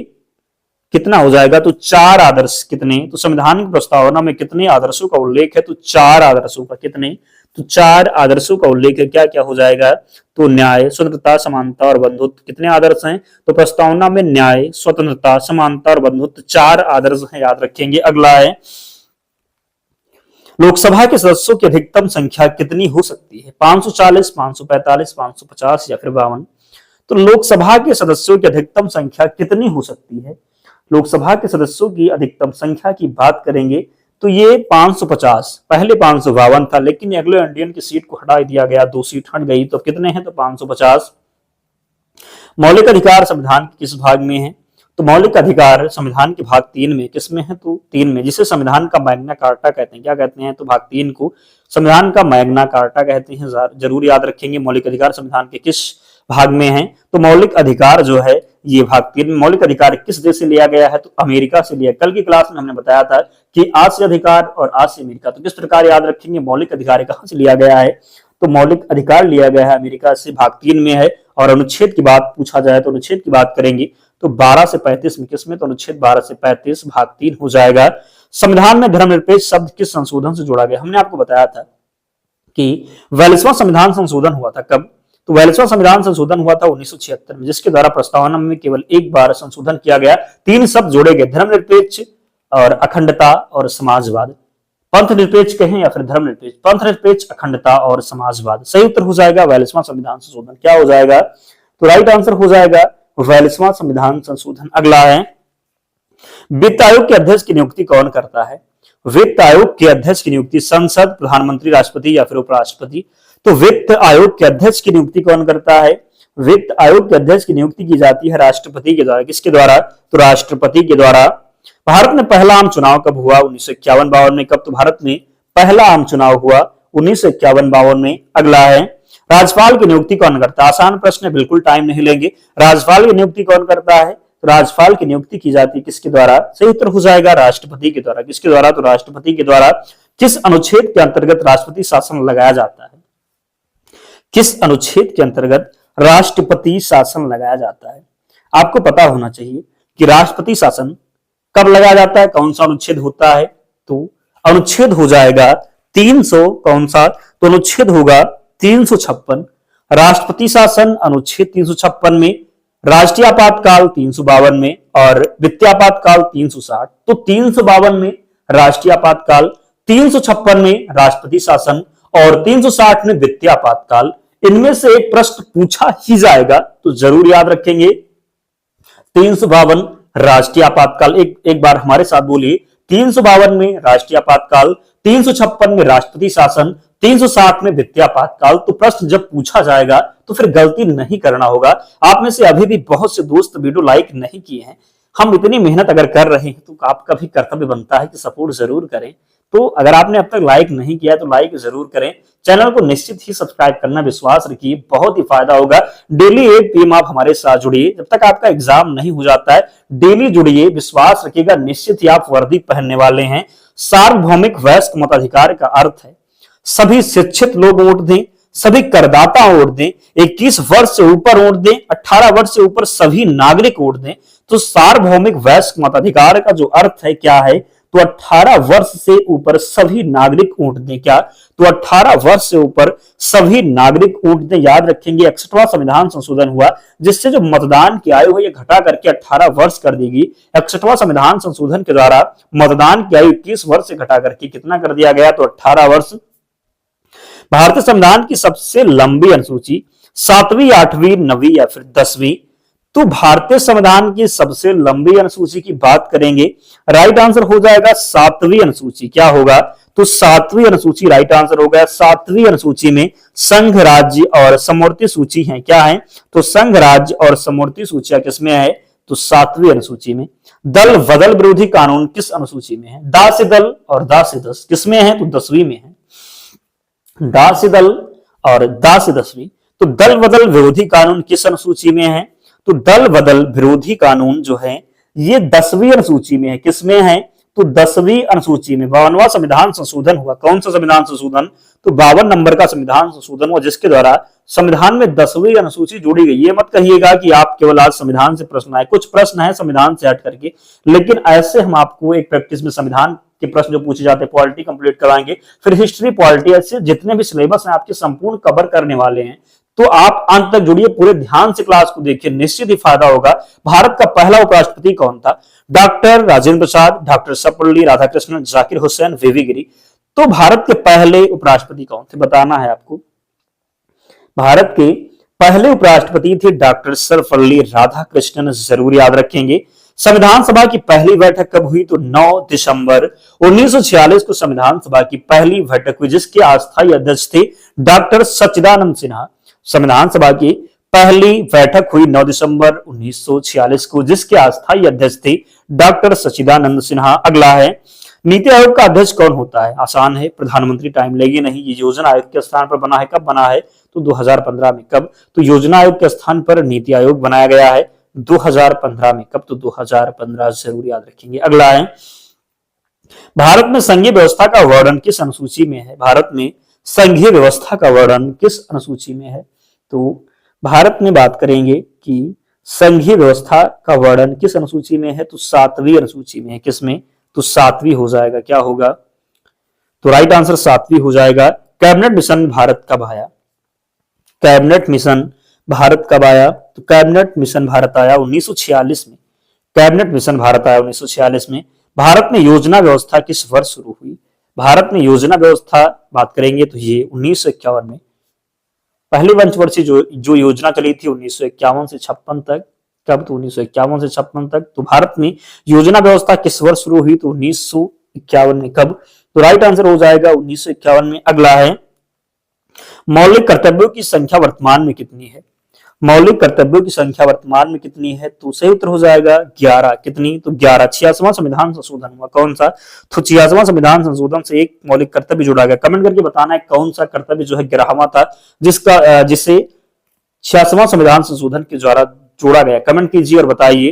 कितना हो जाएगा? तो 4 आदर्श। कितने? तो संविधान की प्रस्तावना में कितने आदर्शों का उल्लेख है? तो 4 आदर्शों का। कितने? तो 4 आदर्शों का उल्लेख है। क्या क्या हो जाएगा? तो न्याय, स्वतंत्रता, समानता और बंधुत्व। कितने आदर्श हैं? तो प्रस्तावना में न्याय, स्वतंत्रता, समानता और बंधुत्व 4 आदर्श हैं, याद रखेंगे। अगला है, लोकसभा के सदस्यों की अधिकतम संख्या कितनी हो सकती है? 540, 545, 550 या फिर 52? तो लोकसभा के सदस्यों की अधिकतम संख्या कितनी हो सकती है? लोकसभा के सदस्यों की अधिकतम संख्या की बात करेंगे तो ये 550, पहले 552 था, लेकिन एंग्लो इंडियन की सीट को हटा दिया गया, 2 सीट हट गई, तो कितने हैं? तो 550। मौलिक अधिकार संविधान के किस भाग में है? तो मौलिक अधिकार संविधान के भाग 3 में। किस में है? तो 3 में, जिसे संविधान का मैग्ना कार्टा कहते हैं। क्या कहते हैं? तो भाग 3 को संविधान का मैग्ना कार्टा कहते हैं। जरूर याद रखेंगे मौलिक अधिकार संविधान के किस भाग में है? तो मौलिक अधिकार जो है ये भाग 3 में। मौलिक अधिकार किस देश से लिया गया है? तो अमेरिका से लिया। कल की क्लास में हमने बताया था कि आज से अधिकार और आज से अमेरिका। तो किस प्रकार याद रखेंगे मौलिक अधिकार कहां से लिया गया है? तो मौलिक अधिकार लिया गया है अमेरिका से, भाग 3 में है। और अनुच्छेद की बात पूछा जाए तो अनुच्छेद की बात करेंगे तो 12 से 35 में। किसमें? तो अनुच्छेद 12 से 35 भाग 3 हो जाएगा। संविधान में धर्मनिरपेक्ष शब्द किस संशोधन से जोड़ा गया? हमने आपको बताया था कि 42वां संविधान संशोधन हुआ था। कब? तो 42वां संविधान संशोधन हुआ था 1976 में, जिसके द्वारा प्रस्तावना में केवल एक बार संशोधन किया गया। 3 शब्द जोड़े गए, धर्मनिरपेक्ष और अखंडता और समाजवाद। पंथ निरपेक्ष कहें या फिर धर्मनिरपेक्ष? पंथ निरपेक्ष, अखंडता और समाजवाद। सही उत्तर हो जाएगा 42वां संविधान संशोधन। क्या हो जाएगा? तो राइट आंसर हो जाएगा 42वां संविधान संशोधन। अगला है, वित्त आयोग के अध्यक्ष की नियुक्ति कौन करता है? वित्त आयोग के अध्यक्ष की नियुक्ति संसद, प्रधानमंत्री, राष्ट्रपति या फिर उपराष्ट्रपति? तो वित्त आयोग के अध्यक्ष की नियुक्ति कौन करता है? वित्त आयोग के अध्यक्ष की नियुक्ति की जाती है राष्ट्रपति के द्वारा। किसके द्वारा? तो राष्ट्रपति के द्वारा। भारत में पहला आम चुनाव कब हुआ? 1951-52 में। कब? तो भारत में पहला आम चुनाव हुआ 1951-52 में। अगला है, राज्यपाल की नियुक्ति कौन करता है? आसान प्रश्न है, बिल्कुल टाइम नहीं लेंगे। राज्यपाल की नियुक्ति कौन करता है? तो राज्यपाल की नियुक्ति की जाती है किसके द्वारा? सही उत्तर हो जाएगा राष्ट्रपति के द्वारा। किसके द्वारा? तो राष्ट्रपति के द्वारा। किस अनुच्छेद के अंतर्गत राष्ट्रपति शासन लगाया जाता है? किस अनुच्छेद के अंतर्गत राष्ट्रपति शासन लगाया जाता है? आपको पता होना चाहिए कि राष्ट्रपति शासन कब लगाया जाता है, कौन सा अनुच्छेद होता है? तो अनुच्छेद हो जाएगा 300। कौन सा? तो अनुच्छेद होगा 356। राष्ट्रपति शासन अनुच्छेद 356 में, राष्ट्रीय आपातकाल 352 में और वित्तीय आपातकाल 360। तो 352 में राष्ट्रीय आपातकाल, 356 में राष्ट्रपति शासन और 360 में वित्तीय आपातकाल। इनमें से एक प्रश्न पूछा ही जाएगा, तो जरूर याद रखेंगे 352 राष्ट्रीय आपातकाल। एक बार हमारे साथ बोलिए, 352 में राष्ट्रीय आपातकाल, 356 में राष्ट्रपति शासन, 360 में वित्तीय आपातकाल। तो प्रश्न जब पूछा जाएगा तो फिर गलती नहीं करना होगा। आप में से अभी भी बहुत से दोस्त वीडियो लाइक नहीं किए हैं। हम इतनी मेहनत अगर कर रहे हैं तो आपका भी कर्तव्य बनता है कि सपोर्ट जरूर करें, तो अगर आपने अब तक लाइक नहीं किया तो लाइक जरूर करें, चैनल को निश्चित ही सब्सक्राइब करना, विश्वास रखिए बहुत ही फायदा होगा। डेली 8 PM आप हमारे साथ जुड़िए, जब तक आपका एग्जाम नहीं हो जाता है डेली जुड़िए, विश्वास रखिएगा निश्चित ही आप वर्दी पहनने वाले हैं। सार्वभौमिक वयस्क मताधिकार का अर्थ है सभी शिक्षित लोग वोट दें, सभी करदाता वोट दें, 21 वर्ष से ऊपर वोट दें, 18 वर्ष से ऊपर सभी नागरिक वोट दें। तो सार्वभौमिक वयस्क मताधिकार का जो अर्थ है क्या है, तो 18 वर्ष से ऊपर सभी नागरिक वोट दें। क्या, तो 18 वर्ष से ऊपर सभी नागरिक वोट दें। याद रखेंगे 61वां संविधान संशोधन हुआ जिससे जो मतदान की आयु है ये घटा करके 18 वर्ष कर देगी। 61वां संविधान संशोधन के द्वारा मतदान की आयु 21 वर्ष से घटा करके कितना कर दिया गया, तो 18 वर्ष। भारतीय संविधान की सबसे लंबी अनुसूची 7वीं, 8वीं, 9वीं या फिर 10वीं, तो भारतीय संविधान की सबसे लंबी अनुसूची की बात करेंगे, राइट आंसर हो जाएगा 7वीं अनुसूची। क्या होगा, तो 7वीं अनुसूची राइट आंसर होगा। 7वीं अनुसूची में संघ, राज्य और समवर्ती सूची है। क्या है, तो संघ, राज्य और समवर्ती सूचियां किसमें है, तो 7वीं अनुसूची में। दल बदल विरोधी कानून किस अनुसूची में है, दा से दल और दा से दस किसमें है, तो 10वीं में है। दा से दल और दा से 10वीं, तो दल बदल विरोधी कानून किस अनुसूची में है, तो दल बदल विरोधी कानून जो है ये 10वीं अनुसूची में है। किसमें है, तो 10वीं अनुसूची में। 52वां संविधान संशोधन हुआ, कौन सा संविधान संशोधन, तो 52 नंबर का संविधान संशोधन हुआ जिसके द्वारा संविधान में 10वीं अनुसूची जोड़ी गई। ये मत कहिएगा कि आप केवल आज संविधान से प्रश्न आए, कुछ प्रश्न है संविधान से हट करके, लेकिन ऐसे हम आपको एक प्रैक्टिस में संविधान के प्रश्न जो पूछे जाते हैं पॉलिटी कंप्लीट कराएंगे, फिर हिस्ट्री, पॉलिटी, ऐसे जितने भी सिलेबस हैं आपके संपूर्ण कवर करने वाले हैं। तो आप अंत तक जुड़िए, पूरे ध्यान से क्लास को देखिए, निश्चित ही फायदा होगा। भारत का पहला उपराष्ट्रपति कौन था, डॉक्टर राजेंद्र प्रसाद, डॉक्टर सर्वपल्ली राधाकृष्णन, जाकिर हुसैन, वीवी गिरी। तो भारत के पहले उपराष्ट्रपति कौन थे, बताना है आपको। भारत के पहले उपराष्ट्रपति थे डॉक्टर सर्वपल्ली राधाकृष्णन, जरूर याद रखेंगे। संविधान सभा की पहली बैठक कब हुई, तो 9 दिसंबर 1946 को संविधान सभा की पहली बैठक हुई जिसके अस्थायी अध्यक्ष थे डॉक्टर सच्चिदानंद सिन्हा। संविधान सभा की पहली बैठक हुई 9 दिसंबर 1946 को जिसके अस्थायी अध्यक्ष थे डॉक्टर सच्चिदानंद सिन्हा। अगला है, नीति आयोग का अध्यक्ष कौन होता है, आसान है, प्रधानमंत्री, टाइम लेगी नहीं। ये योजना आयोग के स्थान पर बना है, कब बना है, तो 2015 में। कब, तो योजना आयोग के स्थान पर नीति आयोग बनाया गया है 2015 में। कब, तो 2015, जरूर याद रखेंगे। अगला है, भारत में संघीय व्यवस्था का वर्णन किस अनुसूची में है, भारत में संघीय व्यवस्था का वर्णन किस अनुसूची में है, तो भारत में बात करेंगे कि संघीय व्यवस्था का वर्णन किस अनुसूची में है, तो 7वीं अनुसूची में है। किसमें, तो 7वीं हो जाएगा। क्या होगा, तो राइट आंसर 7वीं हो जाएगा। कैबिनेट मिशन भारत कब आया, कैबिनेट मिशन भारत कब आया, तो कैबिनेट मिशन भारत आया 1946 में। कैबिनेट मिशन भारत आया 1946 में। भारत में योजना व्यवस्था किस वर्ष शुरू हुई, भारत में योजना व्यवस्था बात करेंगे तो ये 1951 में। पहली पंचवर्षीय जो योजना चली थी 1951 से 56 तक। कब, तो 1951 से 56 तक। तो भारत में योजना व्यवस्था किस वर्ष शुरू हुई, तो 1951 में। कब, तो राइट आंसर हो जाएगा 1951 में। अगला है, मौलिक कर्तव्यों की संख्या वर्तमान में कितनी है, मौलिक कर्तव्यों की संख्या वर्तमान में कितनी है, तो सही उत्तर हो जाएगा 11। कितनी, तो 11। 86वां संविधान संशोधन हुआ, कौन सा, तो 86वां संविधान संशोधन से एक मौलिक कर्तव्य जोड़ा गया। कमेंट करके बताना है कौन सा कर्तव्य जो है 11वां था जिसे 86वां संविधान संशोधन के द्वारा जोड़ा गया। कमेंट कीजिए और बताइए।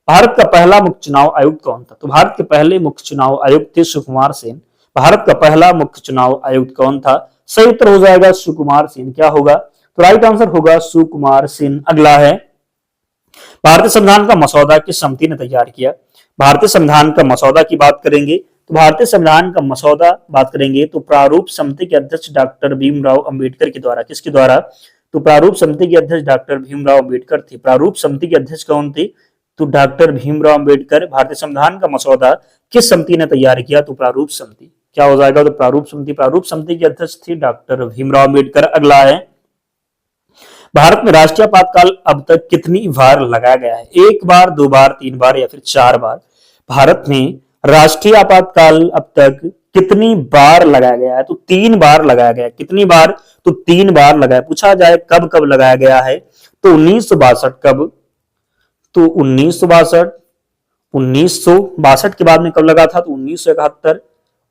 भारत का पहला मुख्य चुनाव आयुक्त कौन था, तो भारत के पहले मुख्य चुनाव आयुक्त थे सुकुमार सेन। भारत का पहला मुख्य चुनाव आयुक्त कौन था, सही उत्तर हो जाएगा सुकुमार सेन। क्या होगा, तो राइट आंसर होगा सुकुमार सेन। अगला है, भारतीय संविधान का मसौदा किस समिति ने तैयार किया, भारतीय संविधान का मसौदा की बात करेंगे तो भारतीय संविधान का मसौदा बात करेंगे तो प्रारूप समिति के अध्यक्ष डॉक्टर भीमराव अंबेडकर के द्वारा। किसके द्वारा, तो प्रारूप समिति के अध्यक्ष डॉक्टर भीमराव अंबेडकर थे। प्रारूप समिति के अध्यक्ष कौन थे, तो डॉक्टर भीमराव अंबेडकर। भारतीय संविधान का मसौदा किस समिति ने तैयार किया, तो प्रारूप समिति। क्या हो जाएगा, तो प्रारूप समिति। प्रारूप समिति के अध्यक्ष थे डॉक्टर भीमराव अंबेडकर। अगला है, भारत में राष्ट्रीय आपातकाल अब तक कितनी बार लगाया गया है, 1 बार, 2 बार, 3 बार या फिर 4 बार। भारत में राष्ट्रीय आपातकाल अब तक कितनी बार लगाया गया है, तो 3 बार लगाया गया है। कितनी बार, तो 3 बार लगाया। पूछा जाए कब कब लगाया गया है, तो 1962। कब, तो 1962 के बाद में कब लगा था, तो 1971,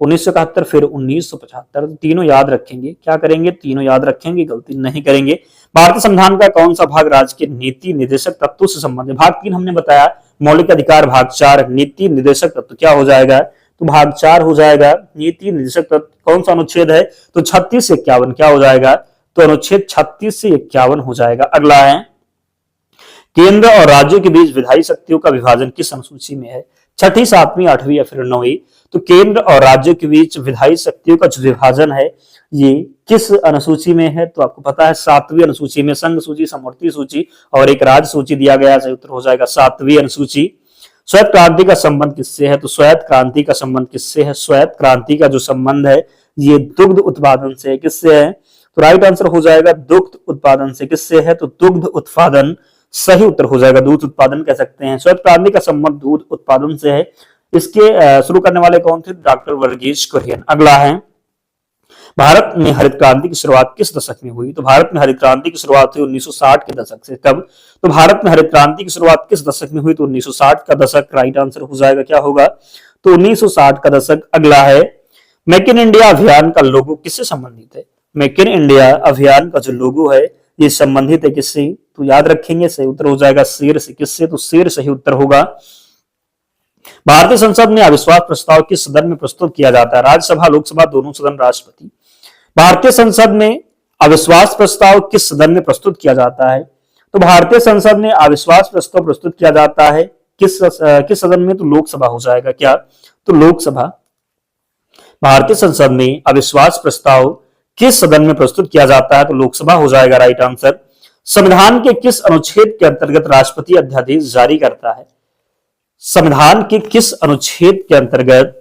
1971 फिर 1975। तीनों याद रखेंगे। क्या करेंगे? तीनों याद रखेंगे, गलती नहीं करेंगे। भारतीय संविधान का कौन सा भाग राज्य के नीति निर्देशक तत्वों से संबंधित? भाग 3 हमने बताया, मौलिक अधिकार। भाग 4 नीति निर्देशक तत्व क्या हो जाएगा? तो भाग 4 हो जाएगा नीति निर्देशक तत्व। कौन सा अनुच्छेद है? तो 36 से 51 क्या हो जाएगा? तो अनुच्छेद 36 से 51 हो जाएगा। अगला है, केंद्र और राज्यों के बीच विधायी शक्तियों का विभाजन किस अनुसूची में है? छठी, सातवीं, आठवीं या फिर नौवीं? तो केंद्र और राज्यों के बीच विधायी शक्तियों का जो विभाजन है ये किस अनुसूची में है? तो आपको पता है 7वीं अनुसूची में। संघ सूची, समवर्ती सूची और एक राज्य सूची दिया गया है। सही उत्तर हो जाएगा 7वीं अनुसूची। श्वेत क्रांति का संबंध किससे है? तो श्वेत क्रांति का संबंध किससे है? श्वेत क्रांति का जो संबंध है ये दुग्ध उत्पादन से है। किससे है? तो राइट आंसर हो जाएगा दुग्ध उत्पादन से। किससे है? तो दुग्ध उत्पादन। सही उत्तर हो जाएगा दूध उत्पादन कह सकते हैं। श्वेत क्रांति का संबंध दूध उत्पादन से है। इसके शुरू करने वाले कौन थे? डॉक्टर वर्गीज कुरियन। अगला है, भारत में हरित क्रांति की शुरुआत किस दशक में हुई? तो भारत में हरित क्रांति की शुरुआत हुई 1960 के दशक से। कब? तो भारत में हरित क्रांति की शुरुआत किस दशक में हुई? तो 1960 का दशक। राइट आंसर हो जाएगा क्या होगा? तो 1960 का दशक। अगला है, मेक इन इंडिया अभियान का लोगो किससे संबंधित है? मेक इन इंडिया अभियान का जो लोगो है ये संबंधित है किससे? तो याद रखेंगे, सही उत्तर हो जाएगा शेर से। किससे? तो शेर सही उत्तर होगा। भारतीय संसद में अविश्वास प्रस्ताव किस सदन में प्रस्तुत किया जाता है? राज्यसभा, लोकसभा, दोनों सदन, राष्ट्रपति? भारतीय संसद में अविश्वास प्रस्ताव किस सदन में प्रस्तुत किया जाता है? तो भारतीय संसद में अविश्वास प्रस्ताव प्रस्तुत किया जाता है किस सदन में? तो लोकसभा हो जाएगा क्या? तो लोकसभा। भारतीय संसद में अविश्वास प्रस्ताव किस सदन में प्रस्तुत किया जाता है? तो लोकसभा हो जाएगा राइट आंसर। संविधान के किस अनुच्छेद के अंतर्गत राष्ट्रपति अध्यादेश जारी करता है? संविधान के किस अनुच्छेद के अंतर्गत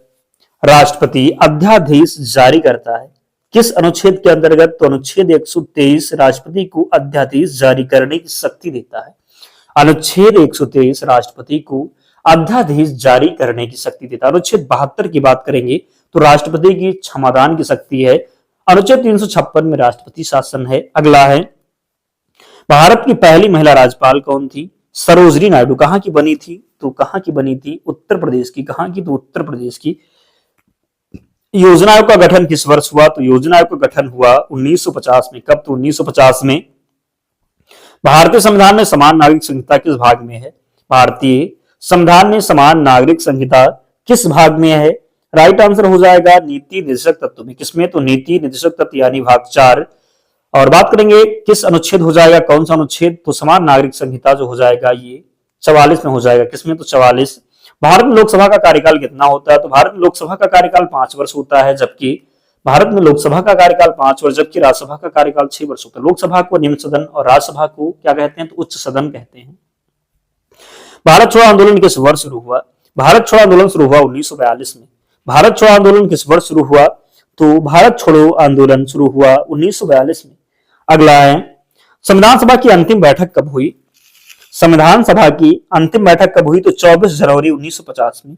राष्ट्रपति अध्यादेश जारी करता है? किस अनुच्छेद के अंतर्गत? तो अनुच्छेद 123 राष्ट्रपति को अध्यादेश जारी करने की शक्ति देता है। अनुच्छेद 123 राष्ट्रपति को अध्यादेश जारी करने की शक्ति देता है। अनुच्छेद 72 की बात करेंगे तो राष्ट्रपति की क्षमादान की शक्ति है। अनुच्छेद 356 में राष्ट्रपति शासन है। अगला है, भारत की पहली महिला राज्यपाल कौन थी? सरोजिनी नायडू। कहां की बनी थी? तो कहां की बनी थी? उत्तर प्रदेश की। कहां की? तो उत्तर प्रदेश की। योजना आयोग का गठन किस वर्ष हुआ? तो योजना आयोग का गठन हुआ 1950 में। कब? तो 1950 में। भारतीय संविधान में समान नागरिक संहिता किस भाग में है? भारतीय संविधान में समान नागरिक संहिता किस भाग में है? राइट आंसर हो जाएगा नीति निर्देशक तत्व में। किसमें? तो नीति निर्देशक तत्व यानी भाग 4। और बात करेंगे किस अनुच्छेद हो जाएगा? कौन सा अनुच्छेद? तो समान नागरिक संहिता जो हो जाएगा ये 44 में हो जाएगा। किसमें? तो 44। भारत में लोकसभा का कार्यकाल कितना होता है? तो भारत में लोकसभा का कार्यकाल 5 वर्ष होता है, जबकि भारत में लोकसभा का कार्यकाल 5 वर्ष, जबकि राज्यसभा का कार्यकाल 6 वर्ष होता है। लोकसभा को निम्न सदन और राज्यसभा को क्या कहते हैं? तो उच्च सदन कहते हैं। भारत छोड़ो आंदोलन किस वर्ष शुरू हुआ? भारत छोड़ो आंदोलन शुरू हुआ 1942 में। भारत छोड़ो आंदोलन किस वर्ष शुरू हुआ? तो भारत छोड़ो आंदोलन शुरू हुआ 1942 में। अगला है, संविधान सभा की अंतिम बैठक कब हुई? संविधान सभा की अंतिम बैठक कब हुई? तो 24 जनवरी 1950 में।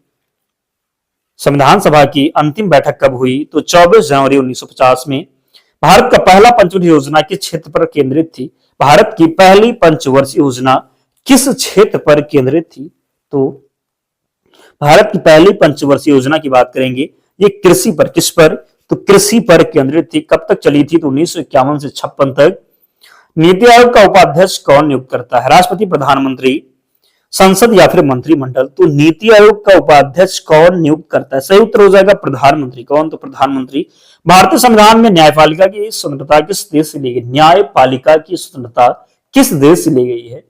संविधान सभा की अंतिम बैठक कब हुई? तो 24 जनवरी 1950 में। भारत का पहला पंचवर्षीय योजना किस क्षेत्र पर केंद्रित थी? भारत की पहली पंचवर्षीय योजना किस क्षेत्र पर केंद्रित थी? तो भारत की पहली पंचवर्षीय योजना की बात करेंगे, ये कृषि पर। किस पर? तो कृषि पर केंद्रित थी। कब तक चली थी? तो 1951 से 56 तक। नीति आयोग का उपाध्यक्ष कौन नियुक्त करता है? राष्ट्रपति, प्रधानमंत्री, संसद या फिर मंत्रिमंडल? तो नीति आयोग का उपाध्यक्ष कौन नियुक्त करता है? सही उत्तर हो जाएगा प्रधानमंत्री। कौन? तो प्रधानमंत्री। भारतीय संविधान में न्यायपालिका की स्वतंत्रता किस देश से ली गई? न्यायपालिका की स्वतंत्रता किस देश से ली गई है?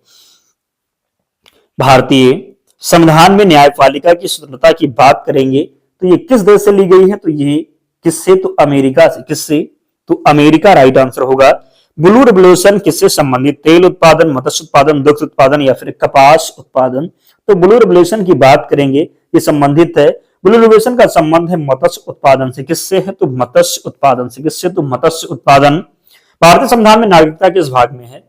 भारतीय संविधान में न्यायपालिका की स्वतंत्रता की बात करेंगे तो ये किस देश से ली गई है? तो ये किससे? तो अमेरिका से। किससे? तो अमेरिका राइट आंसर होगा। ब्लू रेवोल्यूशन किससे संबंधित? तेल उत्पादन, मत्स्य उत्पादन, दुग्ध उत्पादन या फिर कपास उत्पादन? तो ब्लू रेवोल्यूशन की बात करेंगे, ये संबंधित है। ब्लू रेवोल्यूशन का संबंध है मत्स्य उत्पादन से। किससे है? तो मत्स्य उत्पादन से। किससे? तो मत्स्य उत्पादन। भारतीय संविधान में नागरिकता किस भाग में है?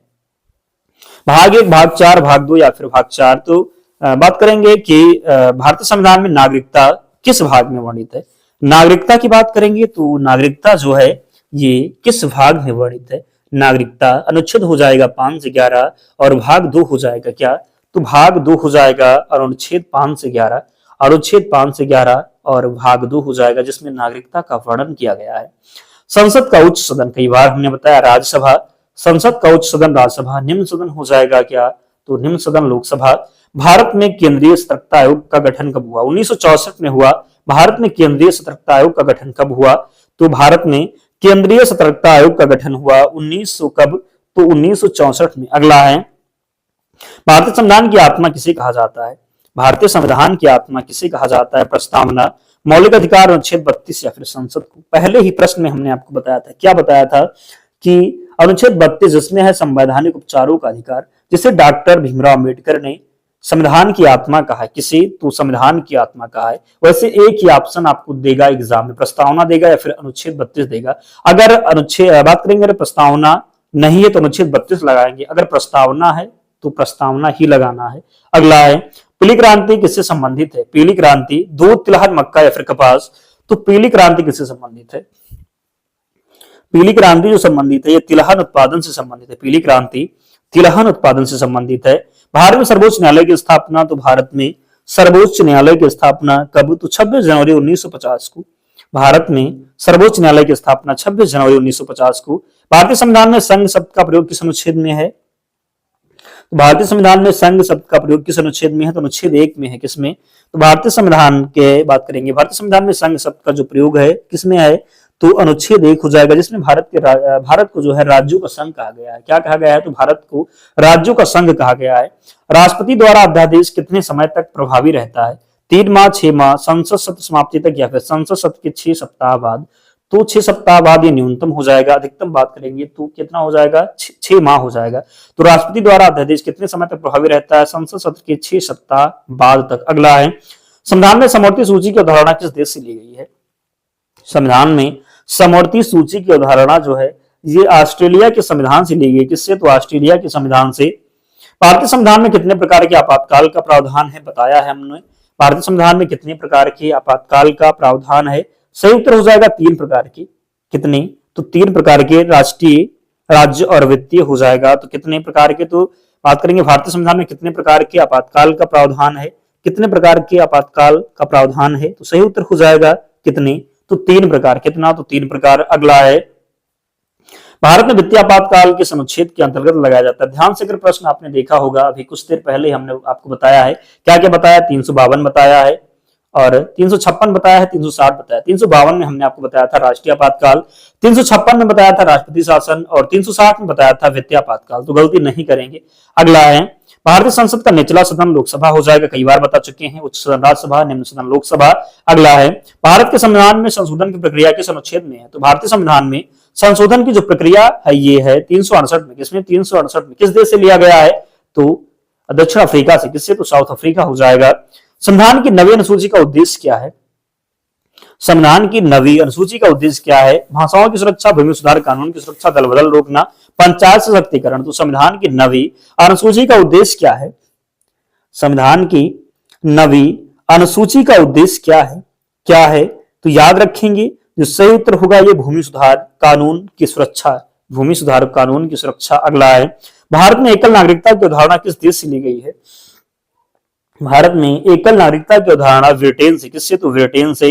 भाग 1, भाग 4, भाग 2 या फिर भाग 4? तो बात करेंगे कि भारतीय संविधान में नागरिकता किस भाग में वर्णित है? नागरिकता की बात करेंगे तो नागरिकता जो है ये किस भाग में वर्णित है? नागरिकता अनुच्छेद हो जाएगा 5 से 11 और भाग 2 हो जाएगा क्या? तो भाग 2 हो जाएगा और अनुच्छेद 5 से 11। अनुच्छेद 5 से 11 और भाग 2 हो जाएगा जिसमें नागरिकता का वर्णन किया गया है। संसद का उच्च सदन, कई बार हमने बताया राज्यसभा, संसद का उच्च सदन राज्यसभा, निम्न सदन हो जाएगा क्या, तो निम्न सदन लोकसभा। भारत में केंद्रीय सतर्कता आयोग का गठन कब हुआ, 1964 में हुआ। भारत में केंद्रीय सतर्कता आयोग का गठन कब हुआ, तो भारत में केंद्रीय सतर्कता आयोग का गठन हुआ 1900 कब, तो 1964 में। अगला है, भारतीय संविधान की आत्मा किसे कहा जाता है, भारतीय संविधान की आत्मा किसे कहा जाता है, प्रस्तावना, मौलिक अधिकार, अनुच्छेद 32 या फिर संसद को। पहले ही प्रश्न में हमने आपको बताया था, क्या बताया था कि अनुच्छेद 32 जिसमें है संवैधानिक उपचारों का अधिकार, जिसे डॉक्टर भीमराव अम्बेडकर ने संविधान की आत्मा कहा है, किसे, तो संविधान की आत्मा कहा है। वैसे एक ही ऑप्शन आपको देगा एग्जाम में, प्रस्तावना देगा या फिर अनुच्छेद 32 देगा। अगर अनुच्छेद बात करेंगे, अगर प्रस्तावना नहीं है तो अनुच्छेद 32 लगाएंगे, अगर प्रस्तावना है तो प्रस्तावना ही लगाना है। अगला है, पीली क्रांति किससे संबंधित है, पीली क्रांति दूध, तिलहन, मक्का या फिर कपास, तो पीली क्रांति किससे संबंधित है, पीली क्रांति जो संबंधित है ये तिलहन उत्पादन से संबंधित है, पीली क्रांति तिलहन उत्पादन से संबंधित है। भारत में सर्वोच्च न्यायालय की स्थापना, तो भारत में सर्वोच्च न्यायालय की स्थापना कब, तो 26 जनवरी 1950 को। भारत में सर्वोच्च न्यायालय की स्थापना 26 जनवरी 1950 को। भारतीय संविधान में संघ शब्द का प्रयोग किस अनुच्छेद में है, तो भारतीय संविधान में संघ शब्द का प्रयोग किस अनुच्छेद में है, तो अनुच्छेद 1 में है। किसमें, तो भारतीय संविधान के बात करेंगे, भारतीय संविधान में संघ शब्द का जो प्रयोग है किसमें है, तो अनुच्छेद 1 हो जाएगा जिसमें भारत को जो है राज्यों का संघ कहा गया है। क्या कहा गया है, तो भारत को राज्यों का संघ कहा गया है। राष्ट्रपति द्वारा अध्यादेश कितने समय तक प्रभावी रहता है, 3 माह, 6 माह, संसद सत्र समाप्ति तक या फिर संसद सत्र के 6 सप्ताह बाद, तो 6 सप्ताह बाद ये न्यूनतम हो जाएगा। अधिकतम बात करेंगे तो कितना हो जाएगा, 6 माह हो जाएगा। तो राष्ट्रपति द्वारा अध्यादेश कितने समय तक प्रभावी रहता है, संसद सत्र के 6 सप्ताह बाद तक। अगला है, संविधान में समवर्ती सूची की अवधारणा किस देश से ली गई है, संविधान में समवर्ती सूची की अवधारणा जो है ये ऑस्ट्रेलिया के संविधान से ली गई। किससे, तो ऑस्ट्रेलिया के संविधान से। भारतीय संविधान में कितने प्रकार के आपातकाल का प्रावधान है, बताया है हमने। भारतीय संविधान में कितने प्रकार के आपातकाल का प्रावधान है, सही उत्तर हो जाएगा 3 प्रकार के। कितने, तो 3 प्रकार के, राष्ट्रीय, राज्य और वित्तीय हो जाएगा। तो कितने प्रकार के, तो बात करेंगे भारतीय संविधान में कितने प्रकार के आपातकाल का प्रावधान है, कितने प्रकार के आपातकाल का प्रावधान है, तो सही उत्तर हो जाएगा कितने, तो 3 प्रकार। कितना, तो 3 प्रकार। अगला है, भारत में वित्तीय आपातकाल किस अनुच्छेद के अंतर्गत लगाया जाता है। ध्यान से अगर प्रश्न आपने देखा होगा, अभी कुछ देर पहले हमने आपको बताया है, क्या क्या बताया, 352 बताया है और 356 बताया है, 360 बताया। 352 में हमने आपको बताया था राष्ट्रीय आपातकाल, 356 में बताया था राष्ट्रपति शासन और 360 में बताया था वित्तीय आपातकाल। तो गलती नहीं करेंगे। अगला है, भारतीय संसद का निचला सदन लोकसभा हो जाएगा, कई बार बता चुके हैं, उच्च सदन राज्यसभा, निम्न सदन लोकसभा। अगला है, भारत के संविधान में संशोधन की प्रक्रिया किस अनुच्छेद में है, तो भारतीय संविधान में संशोधन की जो प्रक्रिया है ये है 368 में। किसमें, 368 में। किस देश से लिया गया है, तो दक्षिण अफ्रीका से। किससे, तो साउथ अफ्रीका हो जाएगा। संविधान की नवी अनुसूची का उद्देश्य क्या है, संविधान की नवी अनुसूची का उद्देश्य क्या है, भाषाओं की सुरक्षा, भूमि सुधार कानून की सुरक्षा, दल बदल रोकना, पंचायत सशक्तिकरण। तो संविधान की नवी अनुसूची का उद्देश्य क्या है, संविधान की नवी अनुसूची का उद्देश्य क्या है, तो याद रखेंगे जो सही उत्तर होगा ये भूमि सुधार कानून की सुरक्षा, भूमि सुधार कानून की सुरक्षा। अगला है, भारत में एकल नागरिकता की अवधारणा किस देश से ली गई है, भारत में एकल नागरिकता की अवधारणा ब्रिटेन से। किससे, तो ब्रिटेन से।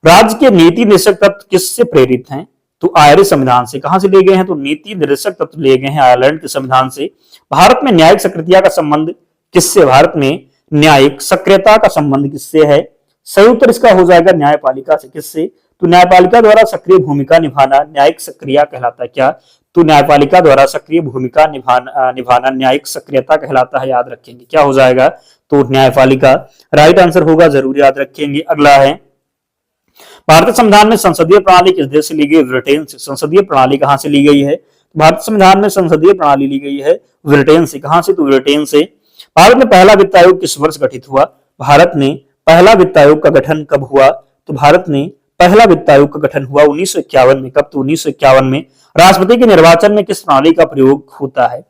राज्य के नीति निर्देशक तत्व किससे प्रेरित हैं, तो आयरिश संविधान से। कहां से ले गए हैं, तो नीति निर्देशक तत्व ले गए हैं आयरलैंड के संविधान से। भारत में न्यायिक सक्रियता का संबंध किससे, भारत में न्यायिक सक्रियता का संबंध किससे है, सही उत्तर इसका हो जाएगा न्यायपालिका से। किससे, तो न्यायपालिका द्वारा सक्रिय भूमिका निभाना न्यायिक सक्रियता कहलाता है। क्या, तो न्यायपालिका द्वारा सक्रिय भूमिका निभाना न्यायिक सक्रियता कहलाता है। याद रखेंगे क्या हो जाएगा, तो न्यायपालिका राइट आंसर होगा, जरूर याद रखेंगे। अगला है, भारतीय संविधान में संसदीय प्रणाली किस देश से ली गई, ब्रिटेन से। संसदीय प्रणाली कहां से ली गई है, भारतीय संविधान में संसदीय प्रणाली ली गई है ब्रिटेन से। कहां से, तो ब्रिटेन से। भारत में पहला वित्त आयोग किस वर्ष गठित हुआ, भारत में पहला वित्त आयोग का गठन कब हुआ, तो भारत में पहला वित्त आयोग का गठन हुआ 1951 में। कब, तो 1951 में। राष्ट्रपति के निर्वाचन में किस प्रणाली का प्रयोग होता है,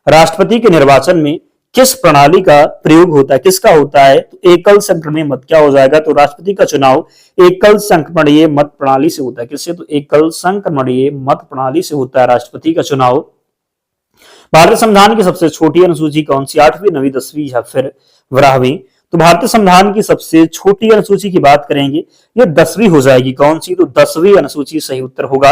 राष्ट्रपति के निर्वाचन में किस प्रणाली का प्रयोग होता है, किसका होता है, तो एकल संक्रमणीय मत। क्या हो जाएगा, तो राष्ट्रपति का चुनाव एकल संक्रमणीय मत प्रणाली से होता है। किससे, तो एकल संक्रमणीय मत प्रणाली से होता है राष्ट्रपति का चुनाव। भारतीय संविधान की सबसे छोटी अनुसूची कौन सी, 8वीं, 9वीं, 10वीं या फिर 12वीं, तो भारतीय संविधान की सबसे छोटी अनुसूची की बात करेंगे, ये 10वीं हो जाएगी। कौन सी? तो 10वीं अनुसूची सही उत्तर होगा।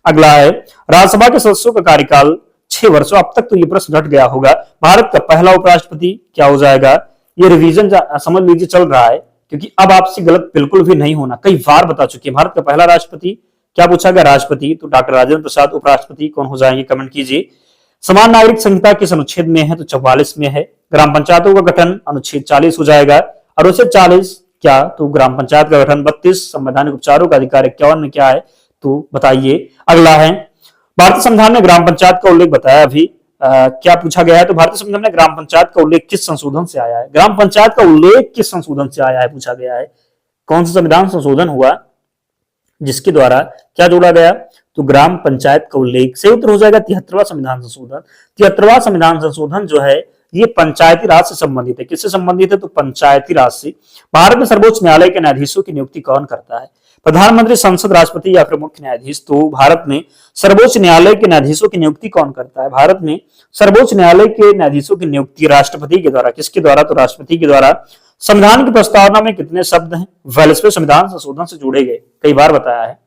अगला है राज्यसभा के सदस्यों का कार्यकाल 6 वर्ष। अब तक तो ये प्रश्न घट गया होगा। भारत का पहला उपराष्ट्रपति क्या हो जाएगा? ये रिवीजन समझ लीजिए चल रहा है, क्योंकि अब आपसे गलत बिल्कुल भी नहीं होना, कई बार बता चुके हैं। भारत का पहला राष्ट्रपति क्या पूछा गया? राष्ट्रपति। तो डॉक्टर राजेंद्र प्रसाद उपराष्ट्रपति कौन हो जाएंगे? कमेंट कीजिए। समान नागरिक संहिता किस अनुच्छेद में है? तो 44 में है। ग्राम पंचायतों का गठन अनुच्छेद 40 हो जाएगा। अनुच्छेद 40 क्या? तो ग्राम पंचायत का गठन। 32 संवैधानिक उपचारों का अधिकार 51 में क्या है? तो बताइए। अगला है भारतीय संविधान में ग्राम पंचायत का उल्लेख बताया अभी। क्या पूछा गया है? तो भारतीय संविधान में ग्राम पंचायत का उल्लेख किस संशोधन से आया है? ग्राम पंचायत का उल्लेख किस संशोधन से आया है पूछा गया है। कौन सा संविधान संशोधन हुआ जिसके द्वारा क्या जोड़ा गया? तो ग्राम पंचायत का उल्लेख। सही उत्तर हो जाएगा 73वां संविधान संशोधन। 73वां संविधान संशोधन जो है ये पंचायती राज से संबंधित है। किससे संबंधित है? तो पंचायती राज से। भारत में सर्वोच्च न्यायालय के न्यायाधीशों की नियुक्ति कौन करता है? प्रधानमंत्री, संसद, राष्ट्रपति या फिर मुख्य न्यायाधीश? तो भारत में सर्वोच्च न्यायालय के न्यायाधीशों की नियुक्ति कौन करता है? भारत में सर्वोच्च न्यायालय के न्यायाधीशों की नियुक्ति राष्ट्रपति के द्वारा। किसके द्वारा? तो राष्ट्रपति के द्वारा। संविधान की प्रस्तावना में कितने शब्द हैं? 42वें संविधान संशोधन से जोड़े गए, कई बार बताया है।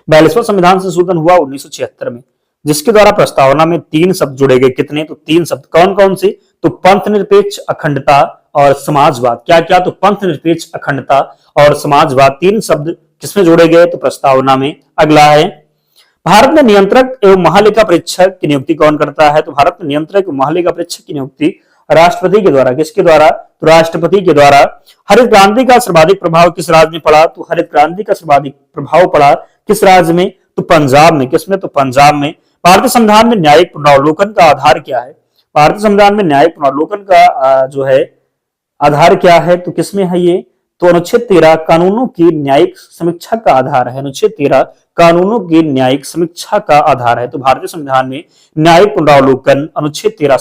42वां संविधान संशोधन हुआ 1976 में, जिसके द्वारा प्रस्तावना में 3 शब्द जोड़े गए। कितने? तो 3 शब्द। कौन कौन से? तो पंथ निरपेक्ष, अखंडता और समाजवाद। क्या क्या? तो पंथ निरपेक्ष, अखंडता और समाजवाद, 3 शब्द किसमें जोड़े गए? तो प्रस्तावना में। अगला है भारत में नियंत्रक एवं महालेखा परीक्षक की नियुक्ति कौन करता है? तो भारत में नियंत्रक एवं महालेखा परीक्षक की नियुक्ति राष्ट्रपति के द्वारा। किसके द्वारा? तो राष्ट्रपति के द्वारा। हरित क्रांति का सर्वाधिक प्रभाव किस राज्य में पड़ा? तो हरित क्रांति का सर्वाधिक प्रभाव पड़ा किस राज्य में? तो पंजाब में। किसमें? तो पंजाब में। भारतीय संविधान में न्यायिक पुनरावलोकन का आधार क्या है? भारतीय संविधान में न्यायिक पुनरावलोकन का जो है आधार क्या है? तो किसमें है ये? तो अनुच्छेद 13 कानूनों की न्यायिक समीक्षा का आधार है। अनुच्छेद 13 कानूनों की न्यायिक समीक्षा का आधार है। तो भारतीय संविधान में न्यायिक पुनरावलोकन अनुच्छेद 13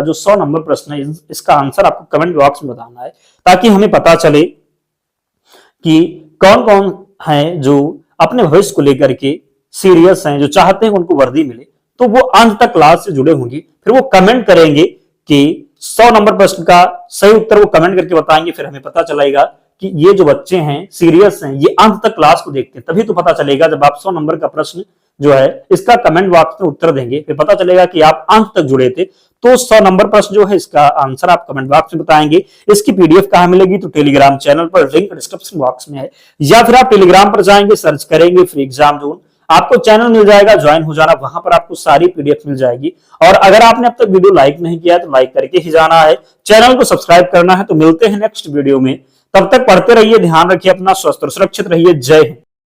जो 100 नंबर प्रश्न है, इसका आंसर आपको कमेंट बॉक्स में बताना है, ताकि हमें पता चले कि कौन कौन है जो अपने भविष्य को लेकर के सीरियस हैं, जो चाहते हैं उनको वर्दी मिले। तो वो अंत तक क्लास से जुड़े होंगे, फिर वो कमेंट करेंगे कि 100 नंबर प्रश्न का सही उत्तर वो कमेंट करके बताएंगे। फिर हमें पता चलेगा कि ये जो बच्चे हैं सीरियस हैं, ये अंत तक क्लास को देखते हैं। तभी तो पता चलेगा जब आप 100 नंबर का प्रश्न जो है इसका कमेंट बॉक्स में उत्तर देंगे, फिर पता चलेगा कि आप अंत तक जुड़े थे। तो 100 नंबर प्रश्न जो है इसका आंसर आप कमेंट बॉक्स में बताएंगे। इसकी पीडीएफ कहां मिलेगी? तो टेलीग्राम चैनल पर, लिंक डिस्क्रिप्शन बॉक्स में है, या फिर आप टेलीग्राम पर जाएंगे, सर्च करेंगे फ्री एग्जाम जोन, आपको चैनल मिल जाएगा, ज्वाइन हो जाना, वहां पर आपको सारी पीडीएफ मिल जाएगी। और अगर आपने अब तक वीडियो लाइक नहीं किया तो लाइक करके ही जाना है, चैनल को सब्सक्राइब करना है। तो मिलते हैं नेक्स्ट वीडियो में, तब तक पढ़ते रहिए, ध्यान रखिए अपना, स्वस्थ और सुरक्षित रहिए। जय हिंद।